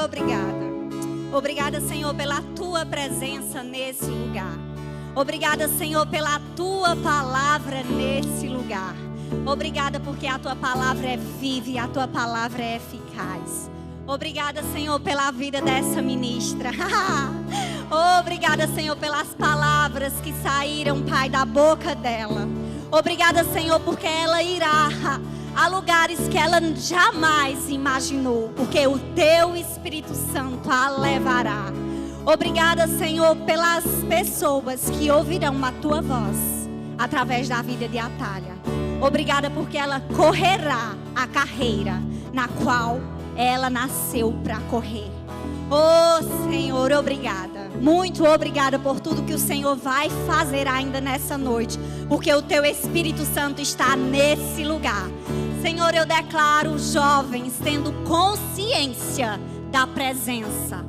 obrigada. Obrigada, Senhor, pela tua presença nesse lugar. Obrigada, Senhor, pela tua palavra nesse lugar. Obrigada porque a tua palavra é viva e a tua palavra é eficaz. Obrigada, Senhor, pela vida dessa ministra. Obrigada, Senhor, pelas palavras que saíram, Pai, da boca dela. Obrigada, Senhor, porque ela irá a lugares que ela jamais imaginou, porque o teu Espírito Santo a levará. Obrigada, Senhor, pelas pessoas que ouvirão a tua voz através da vida de Atalha. Obrigada porque ela correrá a carreira na qual ela nasceu para correr. Oh, Senhor, obrigada. Muito obrigada por tudo que o Senhor vai fazer ainda nessa noite, porque o teu Espírito Santo está nesse lugar. Senhor, eu declaro jovens tendo consciência da presença,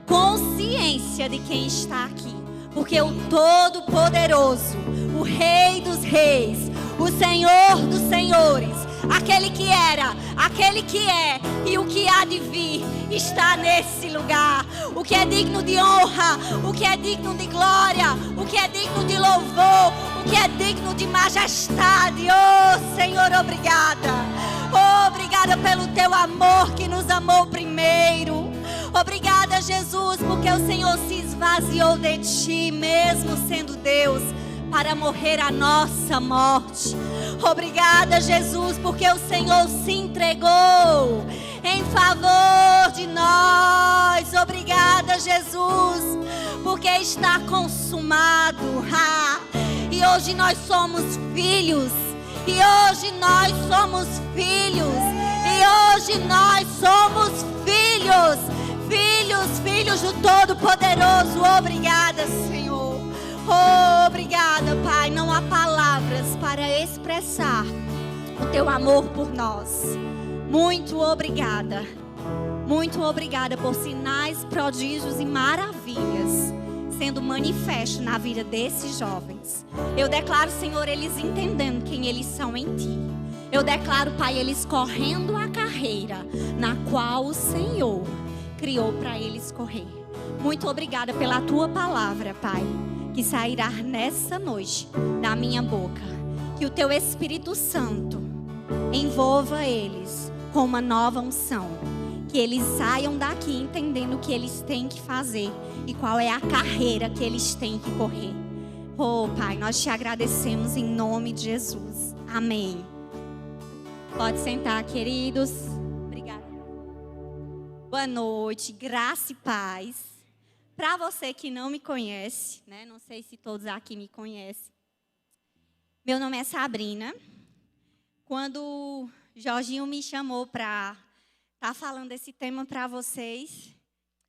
consciência de quem está aqui, porque o Todo-Poderoso, o Rei dos Reis, o Senhor dos Senhores, aquele que era, aquele que é e o que há de vir, está nesse lugar. O que é digno de honra, o que é digno de glória, o que é digno de louvor, o que é digno de majestade. Oh, Senhor, obrigada. Obrigada pelo teu amor que nos amou primeiro. Obrigada, Jesus, porque o Senhor se esvaziou de ti, mesmo sendo Deus, para morrer a nossa morte. Obrigada, Jesus, porque o Senhor se entregou em favor de nós. Obrigada, Jesus, porque está consumado. E hoje nós somos filhos. E hoje nós somos filhos. E hoje nós somos filhos. Filhos do Todo-Poderoso. Obrigada, Senhor. Obrigada, Pai. Não há palavras para expressar o teu amor por nós. Muito obrigada. Muito obrigada por sinais, prodígios e maravilhas sendo manifestos na vida desses jovens. Eu declaro, Senhor, eles entendendo quem eles são em ti. Eu declaro, Pai, eles correndo a carreira na qual o Senhor criou para eles correr. Muito obrigada pela tua palavra, Pai, que sairá nessa noite da minha boca. Que o teu Espírito Santo envolva eles com uma nova unção. Que eles saiam daqui entendendo o que eles têm que fazer e qual é a carreira que eles têm que correr. Oh, Pai, nós te agradecemos em nome de Jesus. Amém. Pode sentar, queridos. Obrigada. Boa noite, graça e paz. Para você que não me conhece, né? Não sei se todos aqui me conhecem. Meu nome é Sabrina. Quando Jorginho me chamou para estar falando desse tema para vocês,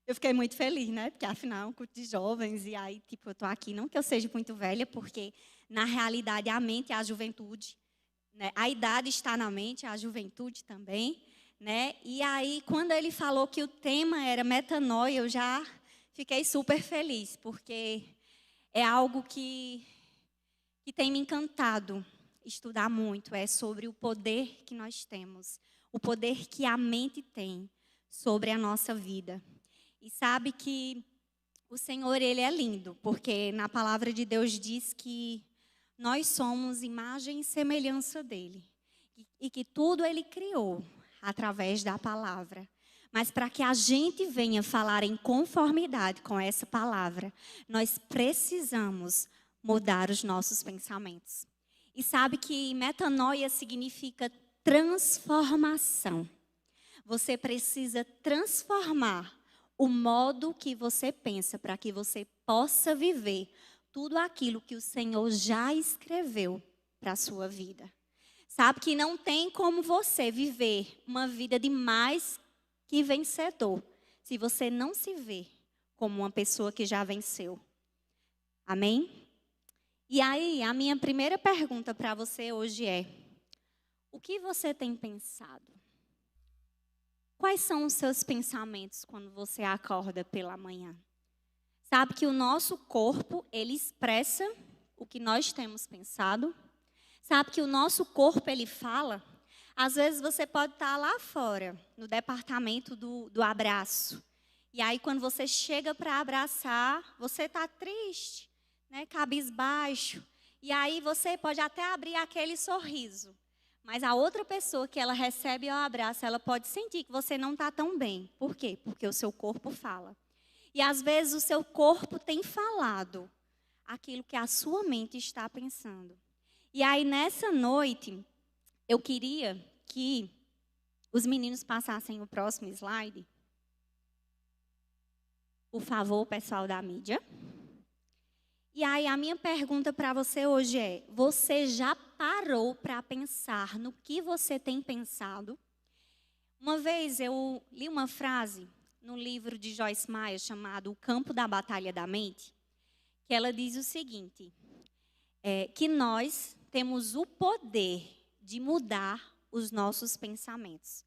eu fiquei muito feliz, né? Porque afinal é um culto de jovens e aí, eu tô aqui, não que eu seja muito velha, porque na realidade a mente é a juventude, né? A idade está na mente, a juventude também, né? E aí, quando ele falou que o tema era metanoia, eu já fiquei super feliz, porque é algo que tem me encantado estudar muito, é sobre o poder que nós temos, o poder que a mente tem sobre a nossa vida. E sabe que o Senhor, Ele é lindo, porque na palavra de Deus diz que nós somos imagem e semelhança dEle, e que tudo Ele criou através da palavra. Mas para que a gente venha falar em conformidade com essa palavra, nós precisamos mudar os nossos pensamentos. E sabe que metanoia significa transformação. Você precisa transformar o modo que você pensa para que você possa viver tudo aquilo que o Senhor já escreveu para a sua vida. Sabe que não tem como você viver uma vida de mais que vencedor se você não se vê como uma pessoa que já venceu. Amém? E aí, a minha primeira pergunta para você hoje é: o que você tem pensado? Quais são os seus pensamentos quando você acorda pela manhã? Sabe que o nosso corpo, ele expressa o que nós temos pensado? Sabe que o nosso corpo, ele fala? Às vezes você pode estar lá fora, no departamento do abraço, E aí, quando você chega para abraçar, você está triste, né? Cabisbaixo. E aí, você pode até abrir aquele sorriso. Mas a outra pessoa que ela recebe o abraço, ela pode sentir que você não está tão bem. Por quê? Porque o seu corpo fala. E às vezes o seu corpo tem falado aquilo que a sua mente está pensando. E aí, nessa noite, eu queria que os meninos passassem o próximo slide. Por favor, pessoal da mídia. E aí, a minha pergunta para você hoje é: você já parou para pensar no que você tem pensado? Uma vez eu li uma frase no livro de Joyce Meyer chamado O Campo da Batalha da Mente, que ela diz o seguinte, que nós temos o poder de mudar os nossos pensamentos.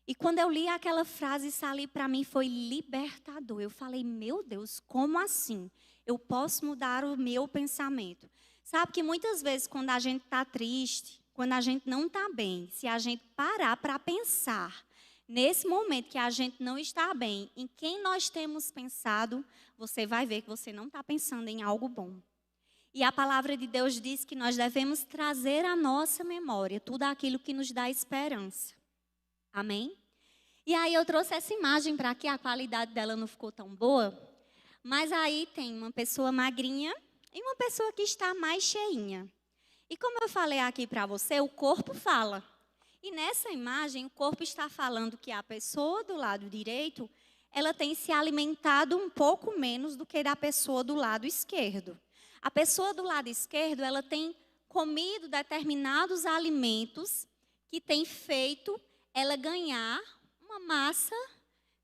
E quando eu li aquela frase, isso ali para mim foi libertador. Eu falei, meu Deus, como assim? Eu posso mudar o meu pensamento. Sabe que muitas vezes quando a gente está triste, quando a gente não está bem, se a gente parar para pensar, nesse momento que a gente não está bem, em quem nós temos pensado, você vai ver que você não está pensando em algo bom. E a palavra de Deus diz que nós devemos trazer à nossa memória tudo aquilo que nos dá esperança. Amém? E aí eu trouxe essa imagem para que a qualidade dela não ficou tão boa. Mas aí tem uma pessoa magrinha e uma pessoa que está mais cheinha. E como eu falei aqui para você, o corpo fala. E nessa imagem, o corpo está falando que a pessoa do lado direito, ela tem se alimentado um pouco menos do que da pessoa do lado esquerdo. A pessoa do lado esquerdo, ela tem comido determinados alimentos que tem feito ela ganhar uma massa,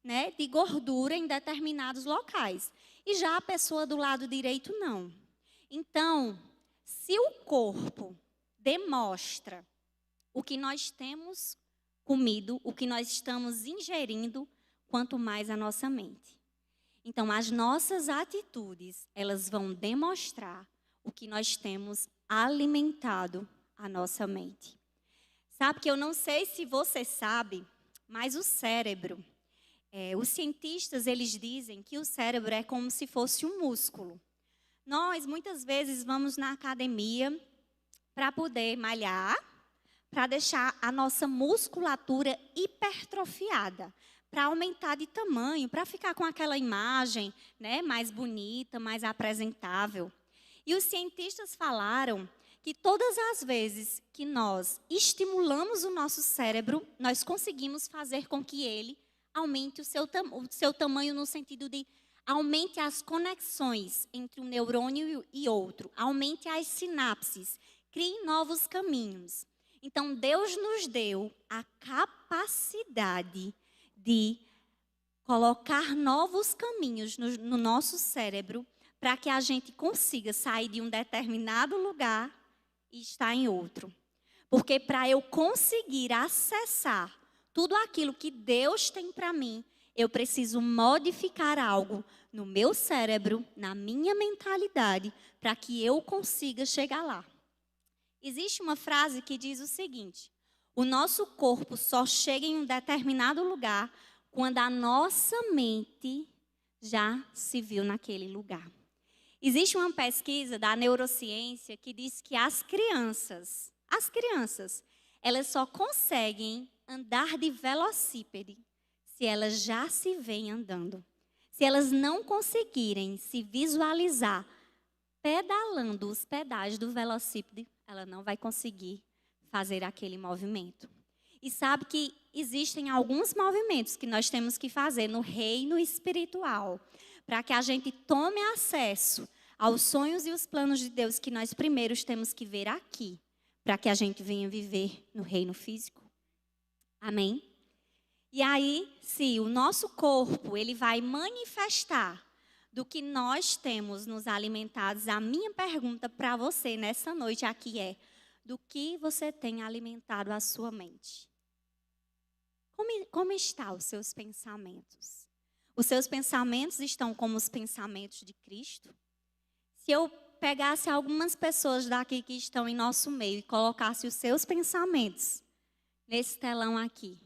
né, de gordura em determinados locais. E já a pessoa do lado direito, não. Então, se o corpo demonstra o que nós temos comido, o que nós estamos ingerindo, quanto mais a nossa mente. Então, as nossas atitudes, elas vão demonstrar o que nós temos alimentado a nossa mente. Sabe que eu não sei se você sabe, mas o cérebro, os cientistas, eles dizem que o cérebro é como se fosse um músculo. Nós, muitas vezes, vamos na academia para poder malhar, para deixar a nossa musculatura hipertrofiada, para aumentar de tamanho, para ficar com aquela imagem, né, mais bonita, mais apresentável. E os cientistas falaram que todas as vezes que nós estimulamos o nosso cérebro, nós conseguimos fazer com que ele aumente o seu tamanho no sentido de aumente as conexões entre um neurônio e outro, aumente as sinapses, crie novos caminhos. Então, Deus nos deu a capacidade de colocar novos caminhos no nosso cérebro para que a gente consiga sair de um determinado lugar e estar em outro. Porque para eu conseguir acessar tudo aquilo que Deus tem para mim, eu preciso modificar algo no meu cérebro, na minha mentalidade, para que eu consiga chegar lá. Existe uma frase que diz o seguinte: o nosso corpo só chega em um determinado lugar quando a nossa mente já se viu naquele lugar. Existe uma pesquisa da neurociência que diz que as crianças, elas só conseguem andar de velocípede se elas já se veem andando. Se elas não conseguirem se visualizar pedalando os pedais do velocípede, ela não vai conseguir fazer aquele movimento. E sabe que existem alguns movimentos que nós temos que fazer no reino espiritual, para que a gente tome acesso aos sonhos e os planos de Deus que nós primeiros temos que ver aqui, para que a gente venha viver no reino físico. Amém? E aí, se o nosso corpo, ele vai manifestar do que nós temos nos alimentados, a minha pergunta para você nessa noite aqui é: do que você tem alimentado a sua mente? Como estão os seus pensamentos? Os seus pensamentos estão como os pensamentos de Cristo? Se eu pegasse algumas pessoas daqui que estão em nosso meio e colocasse os seus pensamentos nesse telão aqui,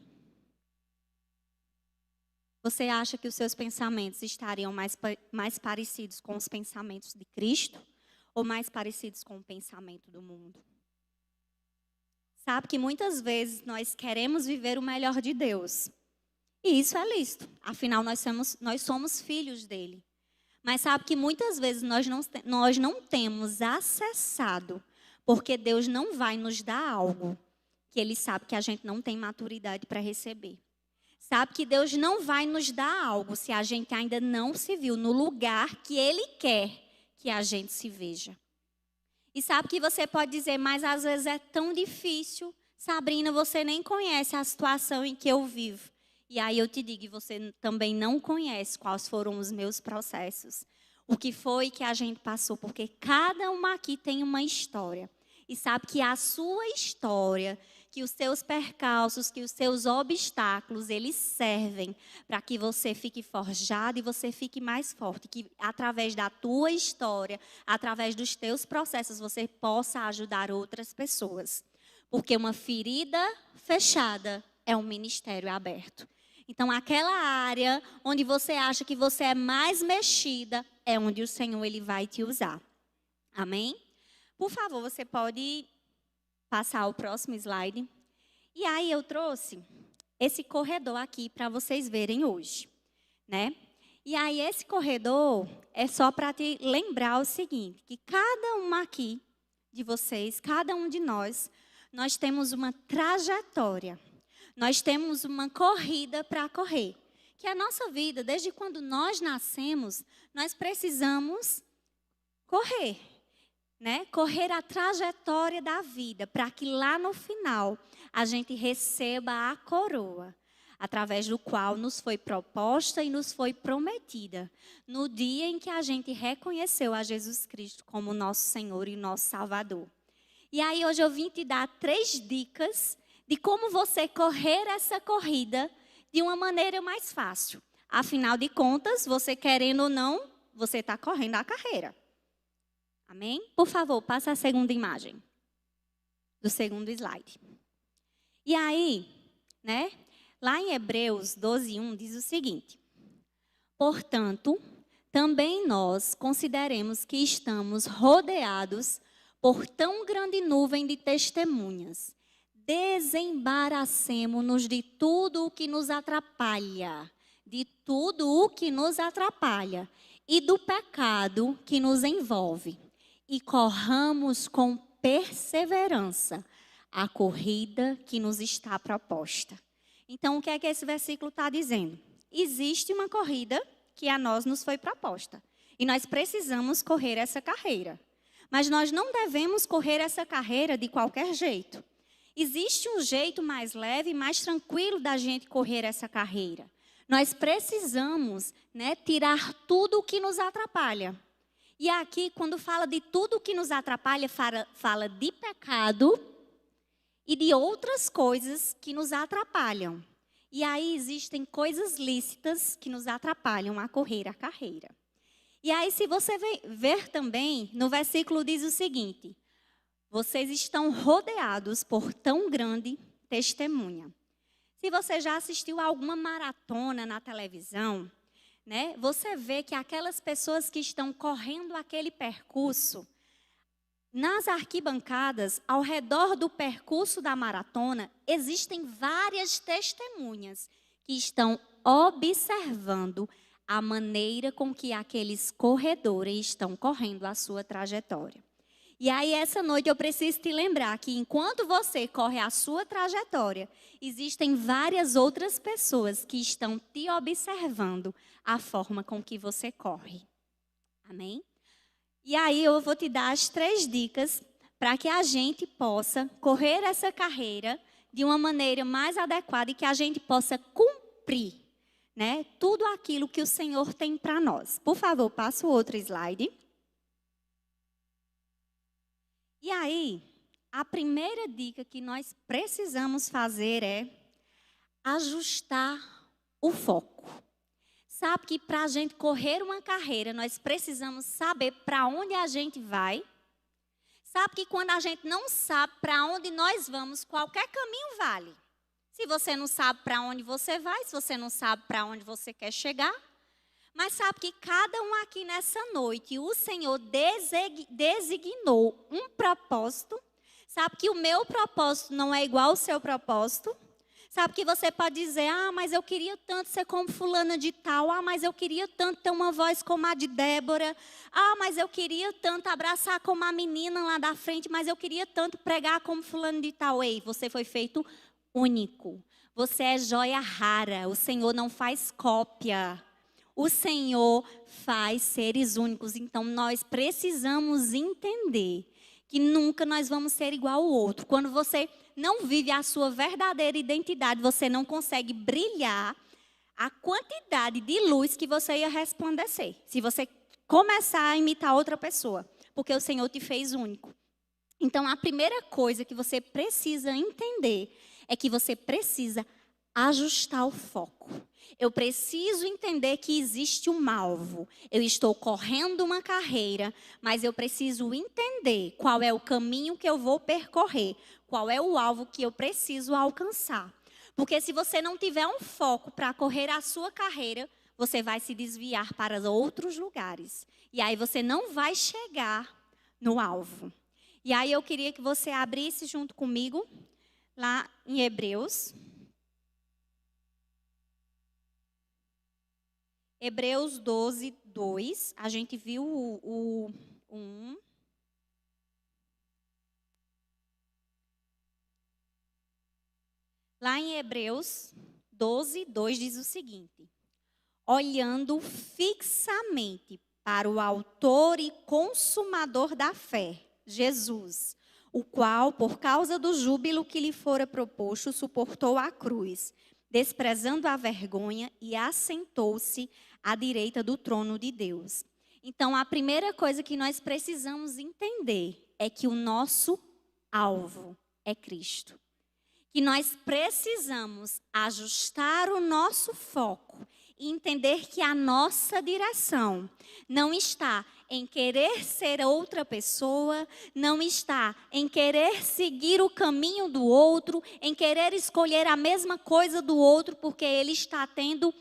Você acha que os seus pensamentos estariam mais parecidos com os pensamentos de Cristo ou mais parecidos com o pensamento do mundo? Sabe que muitas vezes nós queremos viver o melhor de Deus. E isso é lícito, afinal nós somos filhos dele. Mas sabe que muitas vezes nós não temos acessado, porque Deus não vai nos dar algo que Ele sabe que a gente não tem maturidade para receber. Sabe que Deus não vai nos dar algo se a gente ainda não se viu no lugar que Ele quer que a gente se veja. E sabe que você pode dizer, mas às vezes é tão difícil. Sabrina, você nem conhece a situação em que eu vivo. E aí eu te digo, você também não conhece quais foram os meus processos. O que foi que a gente passou, porque cada uma aqui tem uma história. E sabe que a sua história, que os seus percalços, que os seus obstáculos, eles servem para que você fique forjado e você fique mais forte. Que através da tua história, através dos teus processos, você possa ajudar outras pessoas. Porque uma ferida fechada é um ministério aberto. Então, aquela área onde você acha que você é mais mexida, é onde o Senhor ele vai te usar. Amém? Por favor, você pode passar o próximo slide. E aí eu trouxe esse corredor aqui para vocês verem hoje, né? E aí esse corredor é só para te lembrar o seguinte, que cada uma aqui de vocês, cada um de nós temos uma trajetória. Nós temos uma corrida para correr. Que a nossa vida, desde quando nós nascemos, nós precisamos correr. Né? Correr a trajetória da vida, para que lá no final a gente receba a coroa, através do qual nos foi proposta e nos foi prometida, no dia em que a gente reconheceu a Jesus Cristo como nosso Senhor e nosso Salvador. E aí hoje eu vim te dar 3 dicas de como você correr essa corrida de uma maneira mais fácil. Afinal de contas, você querendo ou não, você está correndo a carreira. Amém? Por favor, passa a segunda imagem do segundo slide. E aí, né? Lá em Hebreus 12:1 diz o seguinte: portanto, também nós consideremos que estamos rodeados por tão grande nuvem de testemunhas. Desembaracemo-nos de tudo o que nos atrapalha, e do pecado que nos envolve. E corramos com perseverança a corrida que nos está proposta. Então, o que é que esse versículo está dizendo? Existe uma corrida que a nós nos foi proposta. E nós precisamos correr essa carreira. Mas nós não devemos correr essa carreira de qualquer jeito. Existe um jeito mais leve e mais tranquilo da gente correr essa carreira. Nós precisamos, né, tirar tudo o que nos atrapalha. E aqui, quando fala de tudo o que nos atrapalha, fala de pecado e de outras coisas que nos atrapalham. E aí existem coisas lícitas que nos atrapalham a correr a carreira. E aí, se você ver também, no versículo diz o seguinte: vocês estão rodeados por tão grande testemunha. Se você já assistiu a alguma maratona na televisão, né, você vê que aquelas pessoas que estão correndo aquele percurso, nas arquibancadas, ao redor do percurso da maratona, existem várias testemunhas que estão observando a maneira com que aqueles corredores estão correndo a sua trajetória. E aí, essa noite, eu preciso te lembrar que enquanto você corre a sua trajetória, existem várias outras pessoas que estão te observando a forma com que você corre. Amém? E aí, eu vou te dar as 3 dicas para que a gente possa correr essa carreira de uma maneira mais adequada e que a gente possa cumprir, né, tudo aquilo que o Senhor tem para nós. Por favor, passa o outro slide. E aí, a primeira dica que nós precisamos fazer é ajustar o foco. Sabe que para a gente correr uma carreira, nós precisamos saber para onde a gente vai. Sabe que quando a gente não sabe para onde nós vamos, qualquer caminho vale. Se você não sabe para onde você vai, se você não sabe para onde você quer chegar, mas sabe que cada um aqui nessa noite, o Senhor designou um propósito. Sabe que o meu propósito não é igual ao seu propósito. Sabe que você pode dizer, mas eu queria tanto ser como fulana de tal. Mas eu queria tanto ter uma voz como a de Débora. Mas eu queria tanto abraçar como a menina lá da frente. Mas eu queria tanto pregar como fulano de tal. Ei, você foi feito único. Você é joia rara. O Senhor não faz cópia. O Senhor faz seres únicos. Então, nós precisamos entender que nunca nós vamos ser igual ao outro. Quando você não vive a sua verdadeira identidade, você não consegue brilhar a quantidade de luz que você ia resplandecer. Se você começar a imitar outra pessoa, porque o Senhor te fez único. Então, a primeira coisa que você precisa entender é que você precisa ajustar o foco. Eu preciso entender que existe um alvo. Eu estou correndo uma carreira, mas eu preciso entender qual é o caminho que eu vou percorrer, qual é o alvo que eu preciso alcançar. Porque se você não tiver um foco para correr a sua carreira, você vai se desviar para outros lugares. E aí você não vai chegar no alvo. E aí eu queria que você abrisse junto comigo, lá em Hebreus. Hebreus 12, 2, a gente viu o 1. Lá em Hebreus 12, 2 diz o seguinte: olhando fixamente para o autor e consumador da fé, Jesus, o qual, por causa do júbilo que lhe fora proposto, suportou a cruz, desprezando a vergonha, e assentou-se à direita do trono de Deus. Então, a primeira coisa que nós precisamos entender é que o nosso alvo é Cristo. Que nós precisamos ajustar o nosso foco e entender que a nossa direção não está em querer ser outra pessoa, não está em querer seguir o caminho do outro, em querer escolher a mesma coisa do outro, porque ele está tendo,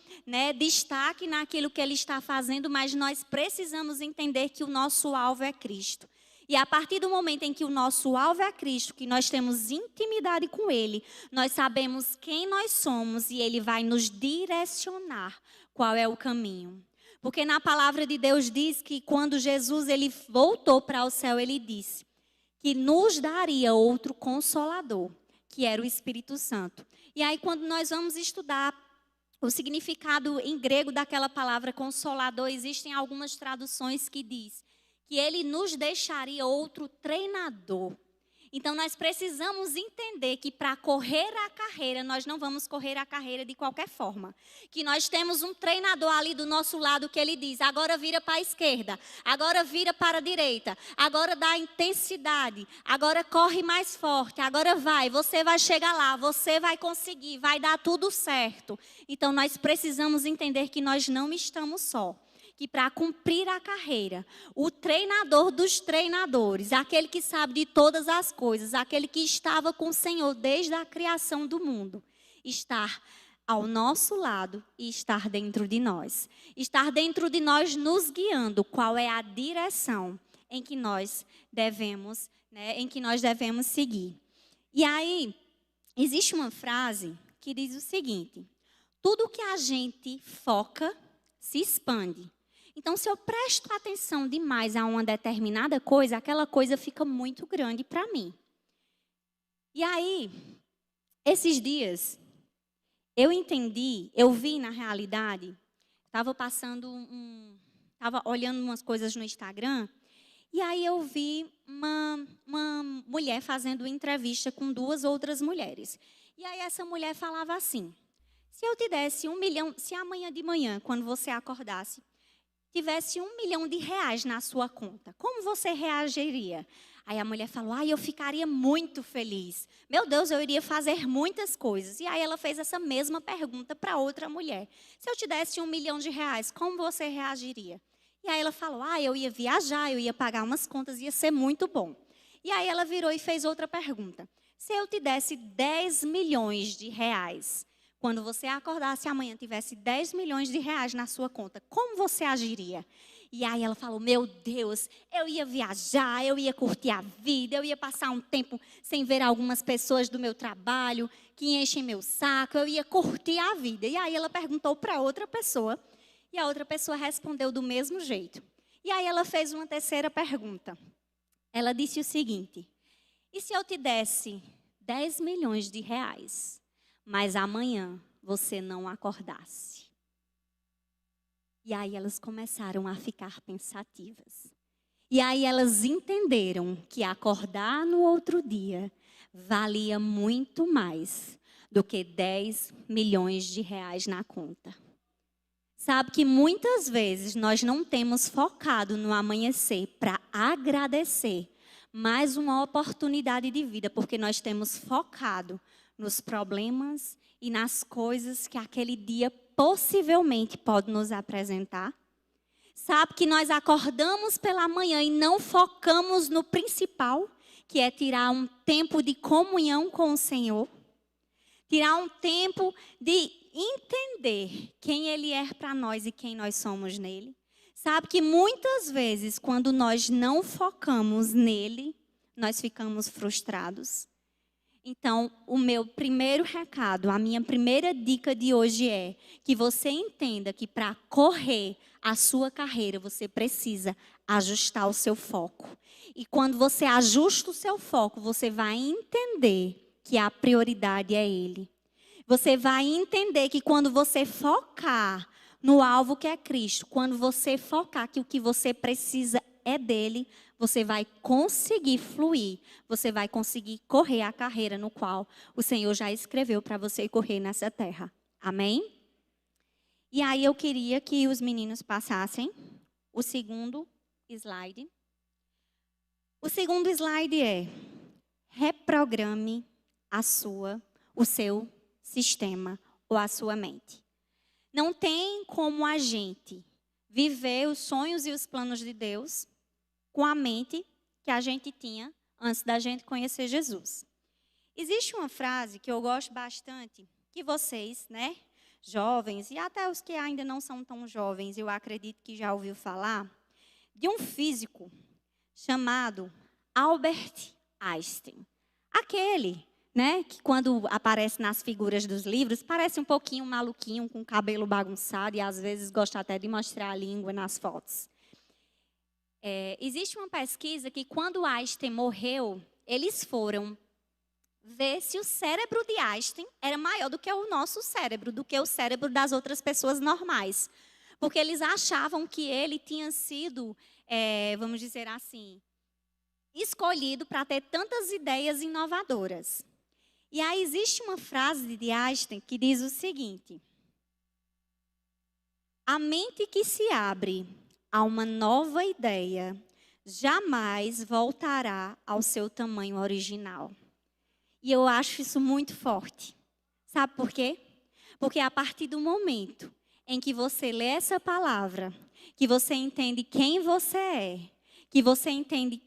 destaque naquilo que ele está fazendo, mas nós precisamos entender que o nosso alvo é Cristo. E a partir do momento em que o nosso alvo é Cristo, que nós temos intimidade com Ele, nós sabemos quem nós somos e Ele vai nos direcionar qual é o caminho. Porque na palavra de Deus diz que quando Jesus ele voltou para o céu, Ele disse que nos daria outro consolador, que era o Espírito Santo. E aí quando nós vamos estudar o significado em grego daquela palavra consolador, existem algumas traduções que diz que ele nos deixaria outro treinador. Então, nós precisamos entender que para correr a carreira, nós não vamos correr a carreira de qualquer forma. Que nós temos um treinador ali do nosso lado que ele diz, agora vira para a esquerda, agora vira para a direita, agora dá intensidade, agora corre mais forte, agora vai, você vai chegar lá, você vai conseguir, vai dar tudo certo. Então, nós precisamos entender que nós não estamos só. Que para cumprir a carreira, o treinador dos treinadores, aquele que sabe de todas as coisas, aquele que estava com o Senhor desde a criação do mundo, estar ao nosso lado e estar dentro de nós. Estar dentro de nós nos guiando qual é a direção em que nós devemos, seguir. E aí, existe uma frase que diz o seguinte: tudo que a gente foca se expande. Então, se eu presto atenção demais a uma determinada coisa, aquela coisa fica muito grande para mim. E aí, esses dias, eu vi na realidade, estava olhando umas coisas no Instagram, e aí eu vi uma mulher fazendo entrevista com 2 outras mulheres. E aí essa mulher falava assim: se eu te desse 1 milhão, se amanhã de manhã, quando você acordasse, tivesse R$1 milhão na sua conta, como você reagiria? Aí a mulher falou, eu ficaria muito feliz. Meu Deus, eu iria fazer muitas coisas. E aí ela fez essa mesma pergunta para outra mulher. Se eu te desse R$1 milhão, como você reagiria? E aí ela falou, eu ia viajar, eu ia pagar umas contas, ia ser muito bom. E aí ela virou e fez outra pergunta. se eu te desse 10 milhões de reais, quando você acordasse amanhã tivesse 10 milhões de reais na sua conta, como você agiria? E aí ela falou, meu Deus, eu ia viajar, eu ia curtir a vida, eu ia passar um tempo sem ver algumas pessoas do meu trabalho que enchem meu saco, eu ia curtir a vida. E aí ela perguntou para outra pessoa, e a outra pessoa respondeu do mesmo jeito. E aí ela fez uma terceira pergunta. Ela disse o seguinte, e se eu te desse 10 milhões de reais, mas amanhã você não acordasse? E aí elas começaram a ficar pensativas. E aí elas entenderam que acordar no outro dia valia muito mais do que 10 milhões de reais na conta. Sabe que muitas vezes nós não temos focado no amanhecer para agradecer mais uma oportunidade de vida, porque nós temos focado nos problemas e nas coisas que aquele dia possivelmente pode nos apresentar. Sabe que nós acordamos pela manhã e não focamos no principal, que é tirar um tempo de comunhão com o Senhor. Tirar um tempo de entender quem Ele é para nós e quem nós somos nele. Sabe que muitas vezes, quando nós não focamos nele, nós ficamos frustrados. Então, o meu primeiro recado, a minha primeira dica de hoje é que você entenda que para correr a sua carreira, você precisa ajustar o seu foco. E quando você ajusta o seu foco, você vai entender que a prioridade é Ele. Você vai entender que quando você focar no alvo que é Cristo, quando você focar que o que você precisa é dele, você vai conseguir fluir, você vai conseguir correr a carreira no qual o Senhor já escreveu para você correr nessa terra. Amém? E aí eu queria que os meninos passassem o segundo slide. O segundo slide é: reprograme o seu sistema ou a sua mente. Não tem como a gente viver os sonhos e os planos de Deus com a mente que a gente tinha antes da gente conhecer Jesus. Existe uma frase que eu gosto bastante, que vocês, né, jovens, e até os que ainda não são tão jovens, eu acredito que já ouviu falar, de um físico chamado Albert Einstein. Aquele, né, que quando aparece nas figuras dos livros, parece um pouquinho maluquinho, com o cabelo bagunçado, e às vezes gosta até de mostrar a língua nas fotos. Existe uma pesquisa que quando Einstein morreu, eles foram ver se o cérebro de Einstein era maior do que o nosso cérebro, do que o cérebro das outras pessoas normais. Porque eles achavam que ele tinha sido, vamos dizer assim, escolhido para ter tantas ideias inovadoras. E aí existe uma frase de Einstein que diz o seguinte: a mente que se abre a uma nova ideia jamais voltará ao seu tamanho original. E eu acho isso muito forte. Sabe por quê? Porque a partir do momento em que você lê essa palavra, que você entende quem você é, que você entende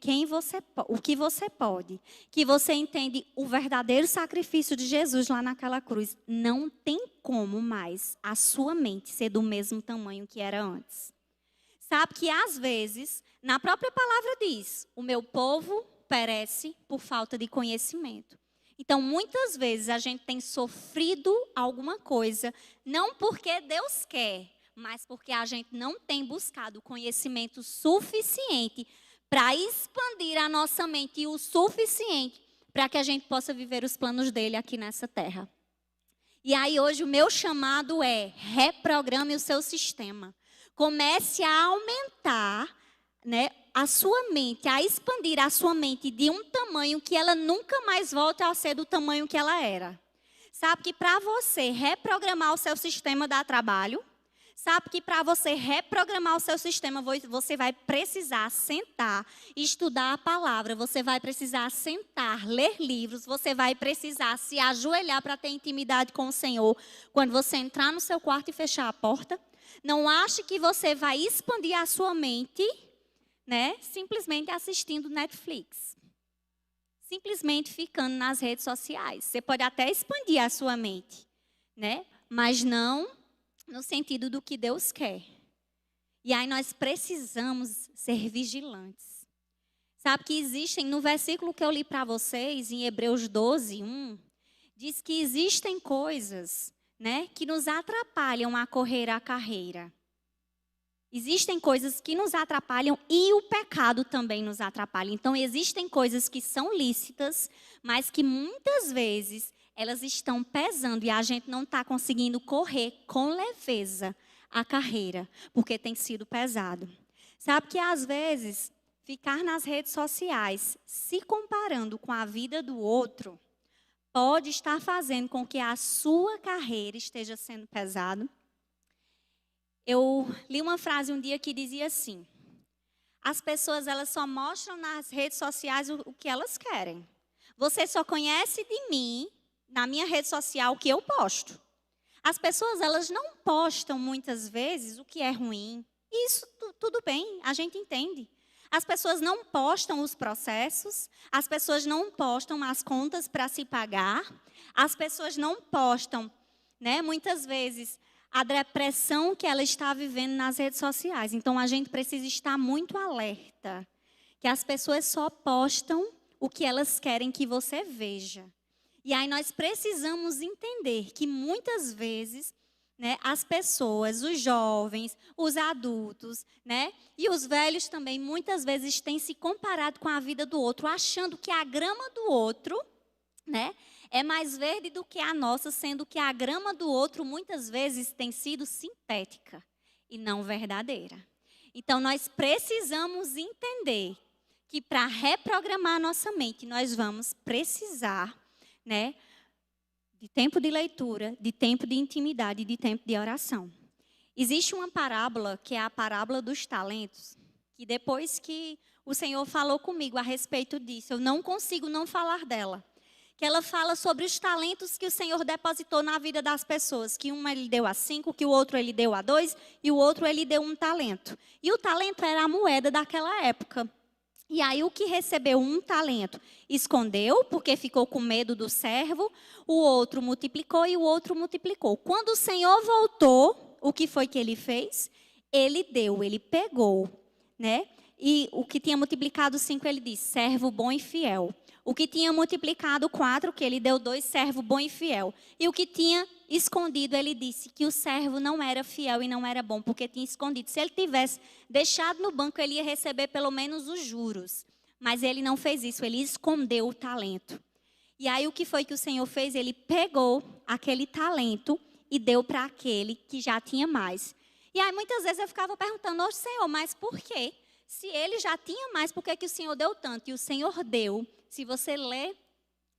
o que você pode, que você entende o verdadeiro sacrifício de Jesus lá naquela cruz, não tem como mais a sua mente ser do mesmo tamanho que era antes. Sabe que às vezes, na própria palavra diz, o meu povo perece por falta de conhecimento. Então, muitas vezes a gente tem sofrido alguma coisa, não porque Deus quer, mas porque a gente não tem buscado conhecimento suficiente para expandir a nossa mente, e o suficiente para que a gente possa viver os planos dele aqui nessa terra. E aí hoje o meu chamado é: reprograme o seu sistema. Comece a aumentar, né, a sua mente, a expandir a sua mente de um tamanho que ela nunca mais volte a ser do tamanho que ela era. Sabe que para você reprogramar o seu sistema dá trabalho? Sabe que para você reprogramar o seu sistema, você vai precisar sentar, estudar a palavra, você vai precisar sentar, ler livros, você vai precisar se ajoelhar para ter intimidade com o Senhor quando você entrar no seu quarto e fechar a porta. Não ache que você vai expandir a sua mente, né, simplesmente assistindo Netflix. simplesmente ficando nas redes sociais. Você pode até expandir a sua mente, né? Mas não no sentido do que Deus quer. E aí nós precisamos ser vigilantes. Sabe que existem, no versículo que eu li para vocês, em Hebreus 12, 1, diz que existem coisas, né, que nos atrapalham a correr a carreira. Existem coisas que nos atrapalham e o pecado também nos atrapalha. Então, existem coisas que são lícitas, mas que muitas vezes elas estão pesando e a gente não está conseguindo correr com leveza a carreira, porque tem sido pesado. Sabe que às vezes ficar nas redes sociais se comparando com a vida do outro pode estar fazendo com que a sua carreira esteja sendo pesada. Eu li uma frase um dia que dizia assim: as pessoas elas só mostram nas redes sociais o que elas querem. Você só conhece de mim, na minha rede social, o que eu posto. As pessoas elas não postam muitas vezes o que é ruim. Isso tudo bem, a gente entende. As pessoas não postam os processos, as pessoas não postam as contas para se pagar, as pessoas não postam, né, muitas vezes, a depressão que ela está vivendo nas redes sociais. Então, a gente precisa estar muito alerta, que as pessoas só postam o que elas querem que você veja. E aí nós precisamos entender que muitas vezes, né, as pessoas, os jovens, os adultos, né, e os velhos também, muitas vezes têm se comparado com a vida do outro, achando que a grama do outro, né, é mais verde do que a nossa, sendo que a grama do outro muitas vezes tem sido sintética e não verdadeira. Então, nós precisamos entender que para reprogramar a nossa mente, nós vamos precisar, né, de tempo de leitura, de tempo de intimidade e de tempo de oração. Existe uma parábola, que é a parábola dos talentos, que depois que o Senhor falou comigo a respeito disso, eu não consigo não falar dela. Que ela fala sobre os talentos que o Senhor depositou na vida das pessoas. Que um ele deu a 5, que o outro ele deu a 2 e o outro ele deu 1 talento. E o talento era a moeda daquela época. E aí o que recebeu 1 talento escondeu, porque ficou com medo do servo. O outro multiplicou e o outro multiplicou. Quando o Senhor voltou, o que foi que ele fez? Ele deu, ele pegou, né? E o que tinha multiplicado 5, ele disse, servo bom e fiel. O que tinha multiplicado 4, que ele deu 2, servo bom e fiel. E o que tinha escondido, ele disse que o servo não era fiel e não era bom, porque tinha escondido. Se ele tivesse deixado no banco, ele ia receber pelo menos os juros. Mas ele não fez isso, ele escondeu o talento. E aí o que foi que o Senhor fez? Ele pegou aquele talento e deu para aquele que já tinha mais. E aí muitas vezes eu ficava perguntando ao Senhor, mas por quê? Se ele já tinha mais, por que que o Senhor deu tanto? E o Senhor deu. Se você ler,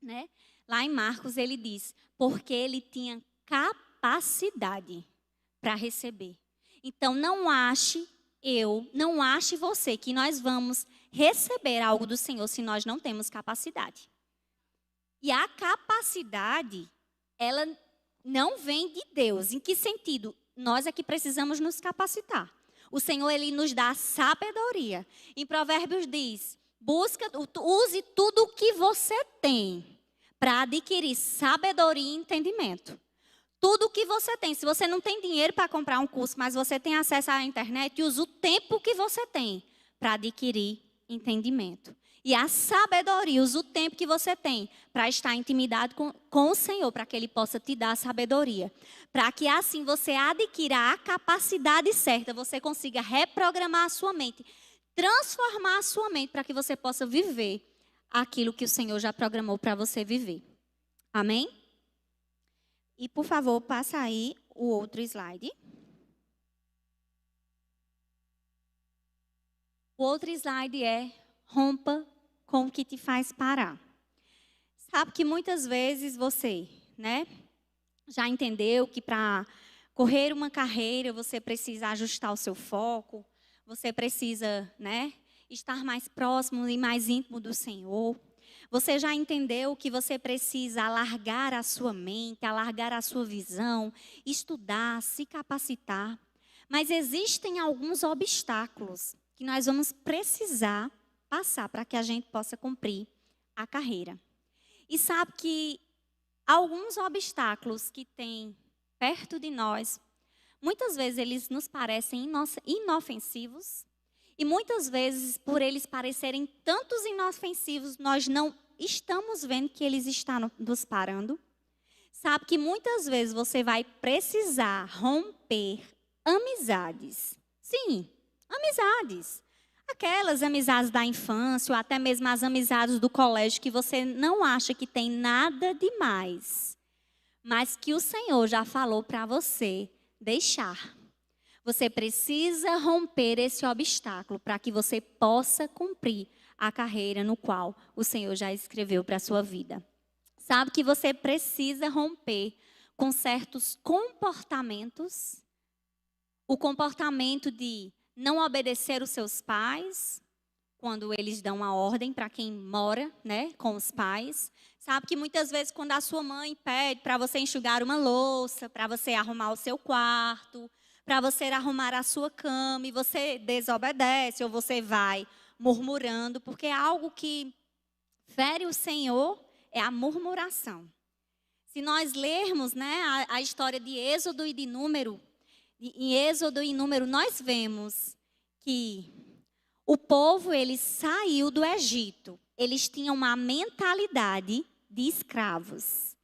né, lá em Marcos, ele diz, porque ele tinha capacidade para receber. Então, não ache você que nós vamos receber algo do Senhor se nós não temos capacidade. E a capacidade, ela não vem de Deus. Em que sentido? Nós é que precisamos nos capacitar. O Senhor, ele nos dá sabedoria. Em Provérbios diz, use tudo o que você tem para adquirir sabedoria e entendimento. Tudo o que você tem. Se você não tem dinheiro para comprar um curso, mas você tem acesso à internet, use o tempo que você tem para adquirir entendimento. E a sabedoria, use o tempo que você tem para estar em intimidade com o Senhor, para que Ele possa te dar a sabedoria. Para que assim você adquira a capacidade certa, você consiga reprogramar a sua mente, transformar a sua mente para que você possa viver aquilo que o Senhor já programou para você viver. Amém? E, por favor, passa aí o outro slide. O outro slide é rompa com o que te faz parar. Sabe que muitas vezes você, né, já entendeu que para correr uma carreira você precisa ajustar o seu foco, você precisa, né, estar mais próximo e mais íntimo do Senhor. Você já entendeu que você precisa alargar a sua mente, alargar a sua visão, estudar, se capacitar. Mas existem alguns obstáculos que nós vamos precisar passar para que a gente possa cumprir a carreira. E sabe que alguns obstáculos que tem perto de nós, muitas vezes eles nos parecem inofensivos. E muitas vezes, por eles parecerem tantos inofensivos, nós não estamos vendo que eles estão nos parando. Sabe que muitas vezes você vai precisar romper amizades. Sim, amizades. Aquelas amizades da infância, ou até mesmo as amizades do colégio que você não acha que tem nada demais, mas que o Senhor já falou para você deixar. Você precisa romper esse obstáculo para que você possa cumprir a carreira no qual o Senhor já escreveu para a sua vida. Sabe que você precisa romper com certos comportamentos. O comportamento de não obedecer os seus pais, quando eles dão a ordem para quem mora, né, com os pais. Sabe que muitas vezes quando a sua mãe pede para você enxugar uma louça, para você arrumar o seu quarto, para você arrumar a sua cama, e você desobedece ou você vai murmurando, porque é algo que fere o Senhor, é a murmuração. Se nós lermos, né, a história de Êxodo e de Número, em Êxodo e Número nós vemos que o povo, ele saiu do Egito. Eles tinham uma mentalidade de escravos.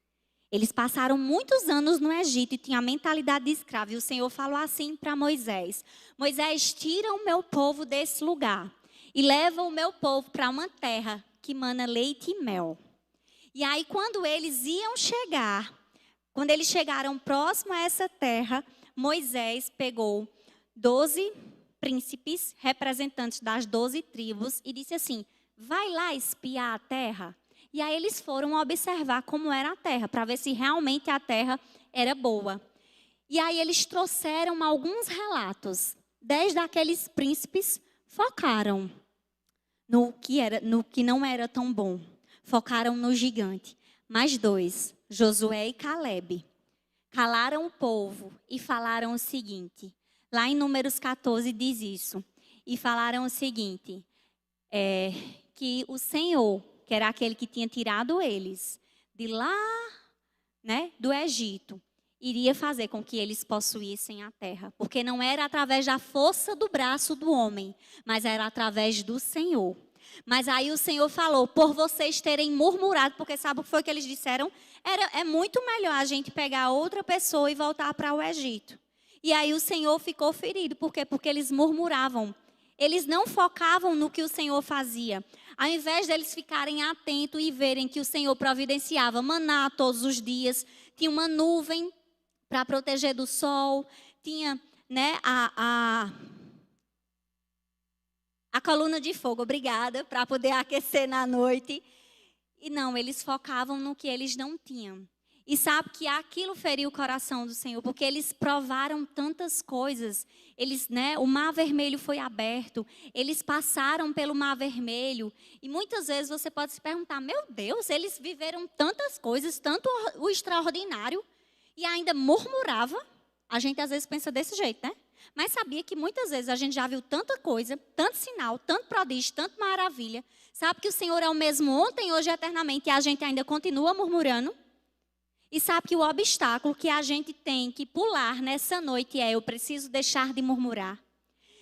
Eles passaram muitos anos no Egito e tinham a mentalidade de escravo. E o Senhor falou assim para Moisés: Moisés, tira o meu povo desse lugar e leva o meu povo para uma terra que mana leite e mel. E aí, quando eles iam chegar, quando eles chegaram próximo a essa terra, Moisés pegou 12 príncipes, representantes das 12 tribos, e disse assim: vai lá espiar a terra. E aí eles foram observar como era a terra, para ver se realmente a terra era boa. E aí eles trouxeram alguns relatos. 10 daqueles príncipes focaram no que não era tão bom. Focaram no gigante. Mais 2, Josué e Calebe, calaram o povo e falaram o seguinte. Lá em Números 14 diz isso. E falaram o seguinte, que o Senhor, que era aquele que tinha tirado eles de lá, né, do Egito, iria fazer com que eles possuíssem a terra. Porque não era através da força do braço do homem, mas era através do Senhor. Mas aí o Senhor falou, por vocês terem murmurado, porque sabe o que foi que eles disseram? É muito melhor a gente pegar outra pessoa e voltar para o Egito. E aí o Senhor ficou ferido. Por quê? Porque eles murmuravam. Eles não focavam no que o Senhor fazia. Ao invés deles ficarem atentos e verem que o Senhor providenciava maná todos os dias, tinha uma nuvem para proteger do sol, tinha, né, a coluna de fogo, obrigada, para poder aquecer na noite. E não, eles focavam no que eles não tinham. E sabe que aquilo feriu o coração do Senhor, porque eles provaram tantas coisas. Eles, né, o Mar Vermelho foi aberto, eles passaram pelo Mar Vermelho. E muitas vezes você pode se perguntar, meu Deus, eles viveram tantas coisas, tanto o extraordinário, e ainda murmurava. A gente às vezes pensa desse jeito, né? Mas sabia que muitas vezes a gente já viu tanta coisa, tanto sinal, tanto prodígio, tanto maravilha. Sabe que o Senhor é o mesmo ontem, hoje e eternamente, e a gente ainda continua murmurando? E sabe que o obstáculo que a gente tem que pular nessa noite eu preciso deixar de murmurar.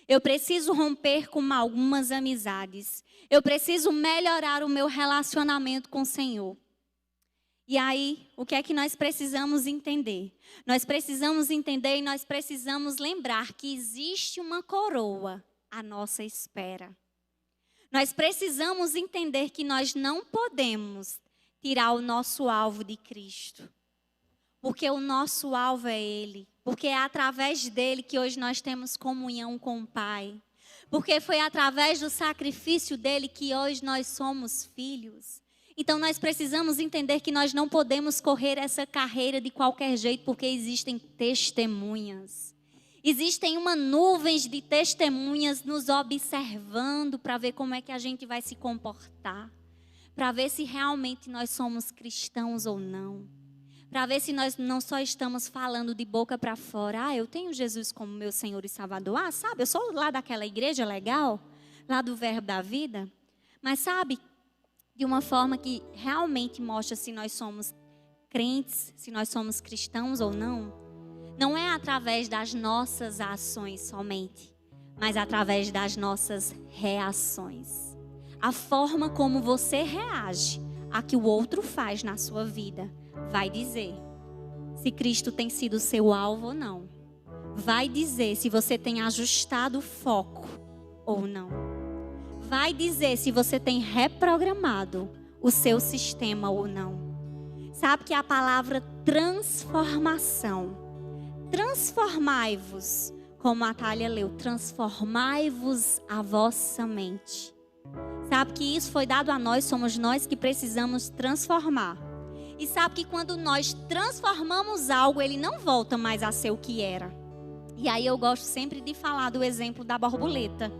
Eu preciso romper com algumas amizades. Eu preciso melhorar o meu relacionamento com o Senhor. E aí, o que é que nós precisamos entender? Nós precisamos entender e nós precisamos lembrar que existe uma coroa à nossa espera. Nós precisamos entender que nós não podemos tirar o nosso alvo de Cristo. Porque o nosso alvo é Ele. Porque é através dele que hoje nós temos comunhão com o Pai. Porque foi através do sacrifício dele que hoje nós somos filhos. Então nós precisamos entender que nós não podemos correr essa carreira de qualquer jeito, porque existem testemunhas. Existem uma nuvem de testemunhas nos observando para ver como é que a gente vai se comportar. Para ver se realmente nós somos cristãos ou não. Para ver se nós não só estamos falando de boca para fora. Eu tenho Jesus como meu Senhor e Salvador. Sabe, eu sou lá daquela igreja legal, lá do Verbo da Vida. Mas sabe, de uma forma que realmente mostra se nós somos crentes, se nós somos cristãos ou não, não é através das nossas ações somente, mas através das nossas reações. A forma como você reage a que o outro faz na sua vida vai dizer se Cristo tem sido seu alvo ou não. Vai dizer se você tem ajustado o foco ou não. Vai dizer se você tem reprogramado o seu sistema ou não. Sabe que a palavra transformação, transformai-vos, como a Thalia leu, transformai-vos a vossa mente. Sabe que isso foi dado a nós, somos nós que precisamos transformar. E sabe que quando nós transformamos algo, ele não volta mais a ser o que era. E aí eu gosto sempre de falar do exemplo da borboleta.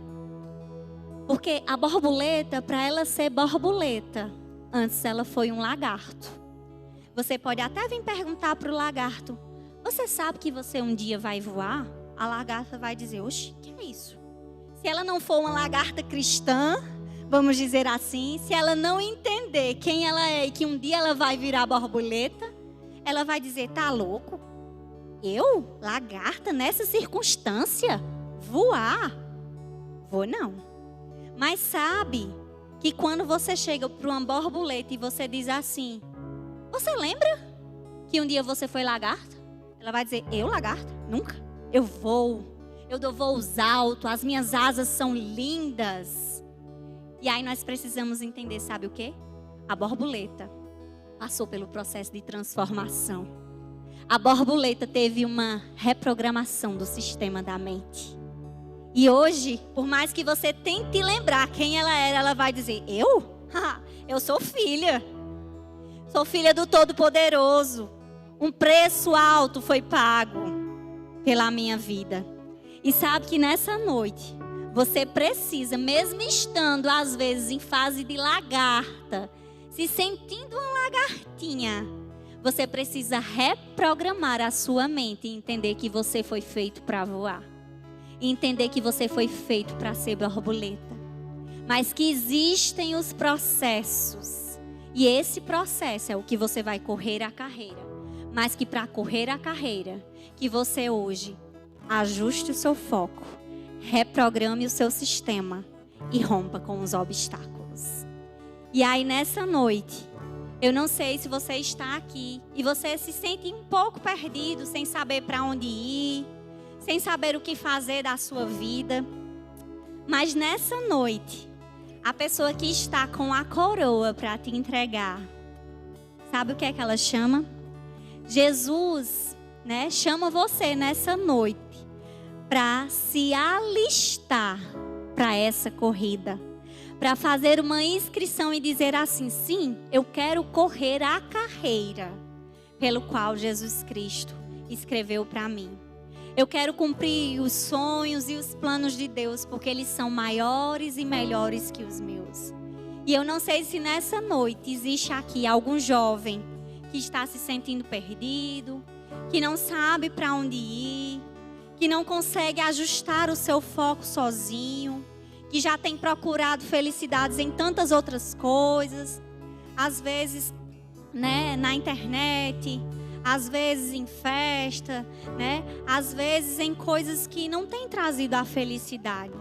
Porque a borboleta, para ela ser borboleta, antes ela foi um lagarto. Você pode até vir perguntar para o lagarto, você sabe que você um dia vai voar? A lagarta vai dizer, oxe, o que é isso? Se ela não for uma lagarta cristã, vamos dizer assim, se ela não entender quem ela é e que um dia ela vai virar borboleta, ela vai dizer, tá louco? Eu, lagarta, nessa circunstância, voar? Vou não. Mas sabe que quando você chega para uma borboleta e você diz assim, você lembra que um dia você foi lagarta? Ela vai dizer, eu lagarta? Nunca. Eu vou. Eu dou voos altos, as minhas asas são lindas. E aí nós precisamos entender, sabe o quê? A borboleta passou pelo processo de transformação. A borboleta teve uma reprogramação do sistema da mente. E hoje, por mais que você tente lembrar quem ela era, ela vai dizer, eu? Eu sou filha. Sou filha do Todo-Poderoso. Um preço alto foi pago pela minha vida. E sabe que nessa noite, você precisa, mesmo estando às vezes em fase de lagarta, se sentindo uma lagartinha, você precisa reprogramar a sua mente e entender que você foi feito para voar. E entender que você foi feito para ser borboleta. Mas que existem os processos. E esse processo é o que você vai correr a carreira. Mas que para correr a carreira, que você hoje ajuste o seu foco, reprograme o seu sistema e rompa com os obstáculos. E aí nessa noite, eu não sei se você está aqui e você se sente um pouco perdido, sem saber para onde ir, sem saber o que fazer da sua vida. Mas nessa noite, a pessoa que está com a coroa para te entregar, sabe o que é que ela chama? Jesus, chama você nessa noite para se alistar para essa corrida, para fazer uma inscrição e dizer assim, sim, eu quero correr a carreira pelo qual Jesus Cristo escreveu para mim. Eu quero cumprir os sonhos e os planos de Deus, porque eles são maiores e melhores que os meus. E eu não sei se nessa noite existe aqui algum jovem que está se sentindo perdido, que não sabe para onde ir, que não consegue ajustar o seu foco sozinho, que já tem procurado felicidades em tantas outras coisas, às vezes, na internet, às vezes em festa, às vezes em coisas que não têm trazido a felicidade.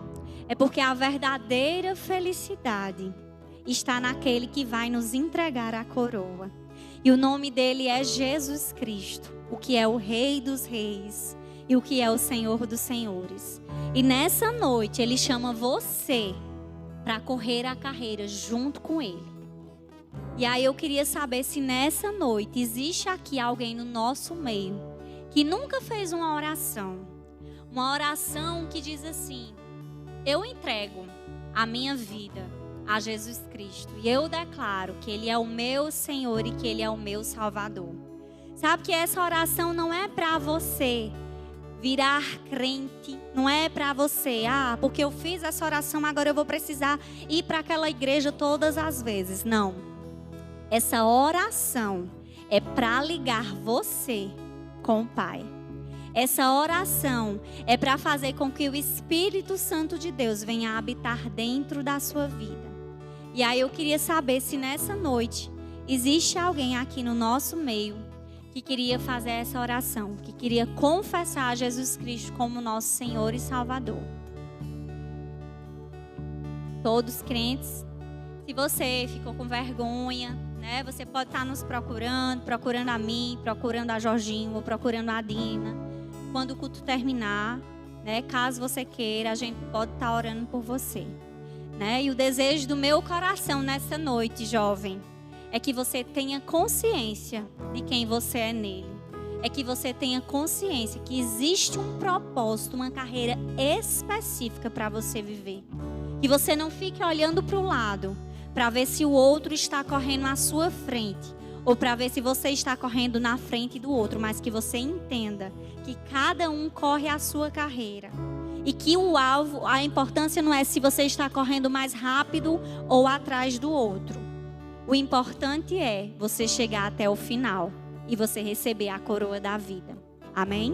É porque a verdadeira felicidade está naquele que vai nos entregar a coroa. E o nome dele é Jesus Cristo, o que é o Rei dos Reis e o que é o Senhor dos Senhores. E nessa noite ele chama você para correr a carreira junto com ele. E aí eu queria saber se nessa noite existe aqui alguém no nosso meio que nunca fez uma oração que diz assim, eu entrego a minha vida a Jesus Cristo e eu declaro que Ele é o meu Senhor e que Ele é o meu Salvador. Sabe que essa oração não é para você virar crente, não é para você, porque eu fiz essa oração, agora eu vou precisar ir para aquela igreja todas as vezes. Não. Essa oração é para ligar você com o Pai. Essa oração é para fazer com que o Espírito Santo de Deus venha habitar dentro da sua vida. E aí eu queria saber se nessa noite existe alguém aqui no nosso meio que queria fazer essa oração, que queria confessar Jesus Cristo como nosso Senhor e Salvador. Todos crentes. Se você ficou com vergonha, né, você pode estar nos procurando a mim, procurando a Jorginho ou procurando a Dina. Quando o culto terminar, né, caso você queira, a gente pode estar orando por você. Né? E o desejo do meu coração nessa noite, jovem, é que você tenha consciência de quem você é nele. É que você tenha consciência que existe um propósito, uma carreira específica para você viver. Que você não fique olhando para o lado para ver se o outro está correndo à sua frente ou para ver se você está correndo na frente do outro, mas que você entenda que cada um corre a sua carreira. E que o alvo, a importância não é se você está correndo mais rápido ou atrás do outro. O importante é você chegar até o final e você receber a coroa da vida. Amém?